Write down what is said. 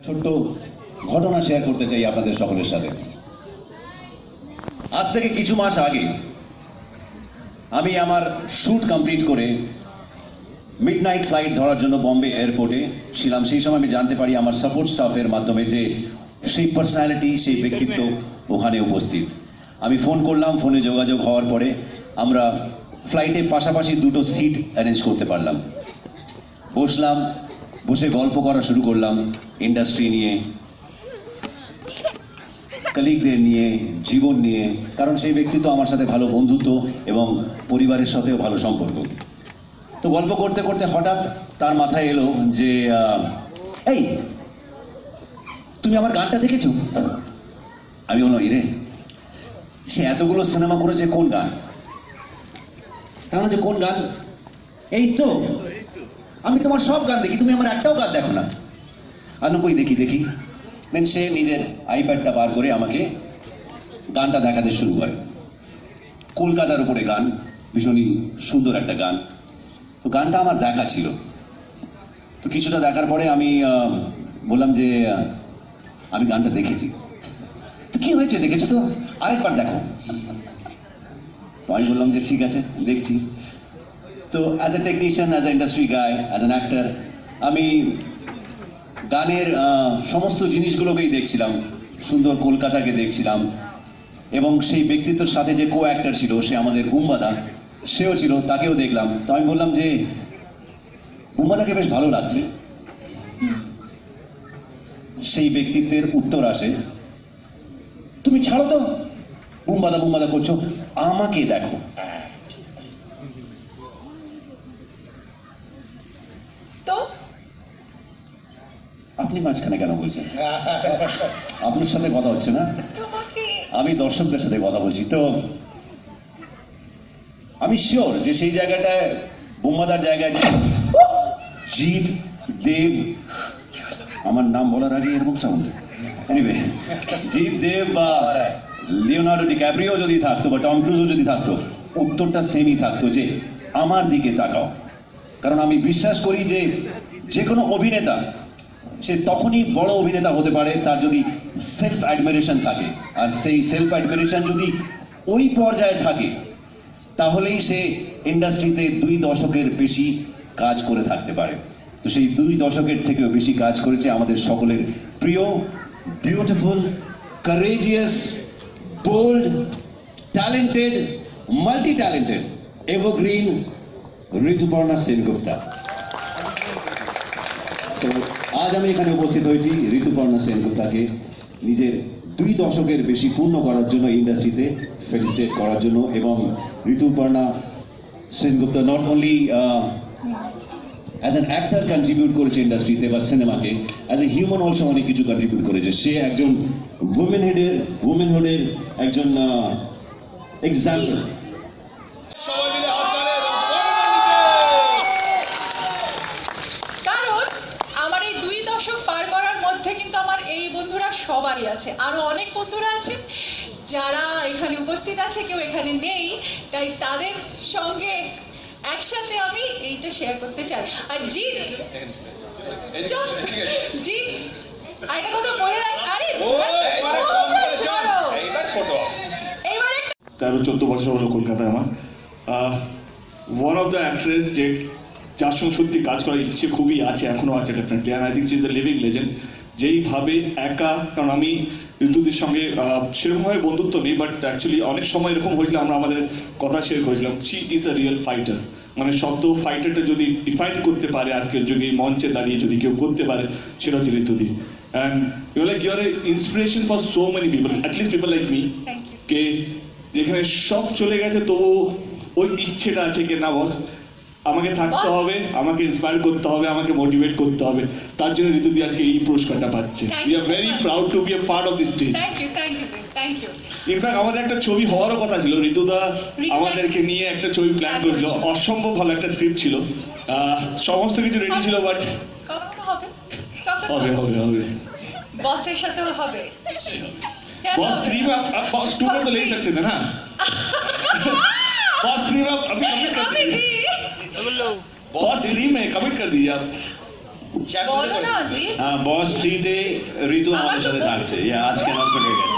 ছোট্ট ঘটনা শেয়ার করতে চাই আপনাদের সকলের সাথে। আজ থেকে কিছু মাস আগে আমি আমার শুট কমপ্লিট করে মিডনাইট ফ্লাইট ধরার জন্য বম্বে এয়ারপোর্টে ছিলাম। সেই সময় আমি জানতে পারি আমার সাপোর্ট স্টাফের মাধ্যমে যে সেই পার্সোনালিটি, সেই ব্যক্তিত্ব ওখানে উপস্থিত। আমি ফোন করলাম, ফোনে যোগাযোগ হওয়ার পরে আমরা ফ্লাইটে পাশাপাশি দুটো সিট অ্যারেঞ্জ করতে পারলাম। বসলাম, বসে গল্প করা শুরু করলাম ইন্ডাস্ট্রি নিয়ে, কলিগদের নিয়ে, জীবন নিয়ে, কারণ সেই ব্যক্তি তো আমার সাথে ভালো বন্ধুত্ব এবং পরিবারের সাথেও ভালো সম্পর্ক। তো গল্প করতে করতে হঠাৎ তার মাথায় এলো যে এই তুমি আমার গানটা দেখেছো? আমি বললাম রে, সে এতগুলো সিনেমা করেছে, কোন গান? যে কোন গান? এই তো আমি তোমার সব গান দেখি, তুমি আমার একটাও গান দেখো না। আমি কই দেখি দেখি। দেন সে নিজের আইপ্যাডটা বার করে আমাকে গানটা দেখাতে শুরু করে। কলকাতার উপরে গান, ভীষণই সুন্দর একটা গান। তো গানটা আমার দেখা ছিল। তো কিছুটা দেখার পরে আমি বললাম যে আমি গানটা দেখেছি। তো কি হয়েছে, দেখেছো তো? আরেকবার দেখো। তো আমি বললাম যে ঠিক আছে, দেখছি। তো as a technician, as a industry গায়, অ্যাজ অ্যান অ্যাক্টর, আমি গানের সমস্ত জিনিসগুলোকেই দেখছিলাম। সুন্দর কলকাতাকে দেখছিলাম এবং সেই ব্যক্তিত্বের সাথে যে কো অ্যাক্টর ছিল, সে আমাদের গুম্বাদা, সেও ছিল, তাকেও দেখলাম। তো আমি বললাম যে গুম্বাদাকে বেশ ভালো লাগছে। সেই ব্যক্তিত্বের উত্তর আসে, তুমি ছাড়ো তো, বুম্বাদা বুম্বাদা করছো, আমাকে দেখো। তো আপনি মাঝখানে কেন বলছেন? আপনার সাথে কথা হচ্ছে না, আমি দর্শকদের সাথে কথা বলছি। তো আমি শিওর যে সেই জায়গাটায়, বুম্বাদার জায়গায় জিৎ দেব, আমার নাম বলার আগে এরকম সাউন্ড, এনিওয়ে, জিৎ দেব বা লিওনার্ডো ডিক্যাপ্রিও যদি থাকতো বা টম ক্রুজও যদি থাকতো, উত্তরটা সেমই থাকতো যে আমার দিকে তাকাও। কারণ আমি বিশ্বাস করি যে যে কোনো অভিনেতা সে তখনই বড় অভিনেতা হতে পারে তার যদি সেলফ অ্যাডমিরেশন থাকে। আর সেই সেলফ অ্যাডমিরেশন যদি ওই পর্যায়ে থাকে, তাহলেই সে ইন্ডাস্ট্রিতে 2 দশকের বেশি কাজ করে থাকতে পারে। তো সেই 2 দশকের থেকেও বেশি কাজ করেছে আমাদের সকলের প্রিয়, beautiful, courageous, bold, talented, multi talented, evergreen Rituparna Sengupta. আজ আমি এখানে উপস্থিত হয়েছি ঋতুপর্ণা সেনগুপ্তাকে নিজের 2 দশকের বেশি পূর্ণ করার জন্য, ইন্ডাস্ট্রিতে ফেলিসিটেট করার জন্য। এবং Rituparna Sengupta not only as an actor contribute করেছে ইন্ডাস্ট্রিতে বা সিনেমাকে, অ্যাজ এ হিউম্যান অলসো অনেক কিছু কন্ট্রিবিউট করেছে। সে একজন উমেনহুডের একজন এক্সাম্পল। কিন্তু আমার এই বন্ধুরা সবারই আছে, আরো অনেক বন্ধুরা আছে যারা এখানে উপস্থিত আছে, কেউ এখানে নেই, তাই তাদের সঙ্গে একসাথে আমি এইটা শেয়ার করতে চাই। আর জি জি আরেকটা কথা বলে রাখ, আরে 13-14 বছর হলো কলকাতায় আমার। ওয়ান অফ দ্য অ্যাক্ট্রেস যে যার সঙ্গে সত্যি কাজ করার ইচ্ছে খুবই আছে, এখনো আছে definitely, and I think she is the living legend. যেইভাবে একা, কারণ আমি ঋতুদির সঙ্গে সেরকমভাবে বন্ধুত্ব নেই, বাট অ্যাকচুয়ালি অনেক সময় এরকম হয়েছিল, আমরা আমাদের কথা শেয়ার করেছিলাম। She is a real fighter, মানে শব্দ ফাইটারটা যদি ডিফাইন করতে পারে আজকের যুগে মঞ্চে দাঁড়িয়ে যদি কেউ করতে পারে, সেটা হচ্ছে ঋতুদি। And you like you are a inspiration for so many people, at least people like me, কে যেখানে সব চলে গেছে তবু ওই ইচ্ছেটা আছে কি না বস আমাকে থাকতে হবে, আমাকে ইন্সপায়ার করতে হবে, আমাকে মোটিভেট করতে হবে। তার জন্য ঋতুদি আজকে এই পুরস্কারটা পাচ্ছে। We are very proud to be a part of this stage. In fact আমাদের একটা ছবি হওয়ারও কথা ছিল, ঋতুদা আমাদেরকে নিয়ে একটা ছবি প্ল্যান করেছিল, অসম্ভব ভালো একটা স্ক্রিপ্ট ছিল, সমস্ত কিছু রেডি ছিল, বাট হবে হবে হবে বসের সাথেও হবে। बॉस 3 में आप बॉस 2 में तो ले ही सकते थे ना। बॉस 3 में अभी कमिट कर दीजिए, बॉस 3 में कमिट कर दीजिए आप। বলো না জি বস 3 তে ঋতু আমার আমাদের তো সাথে বন্ধু। থাকছে আজকে নট হয়ে গেছে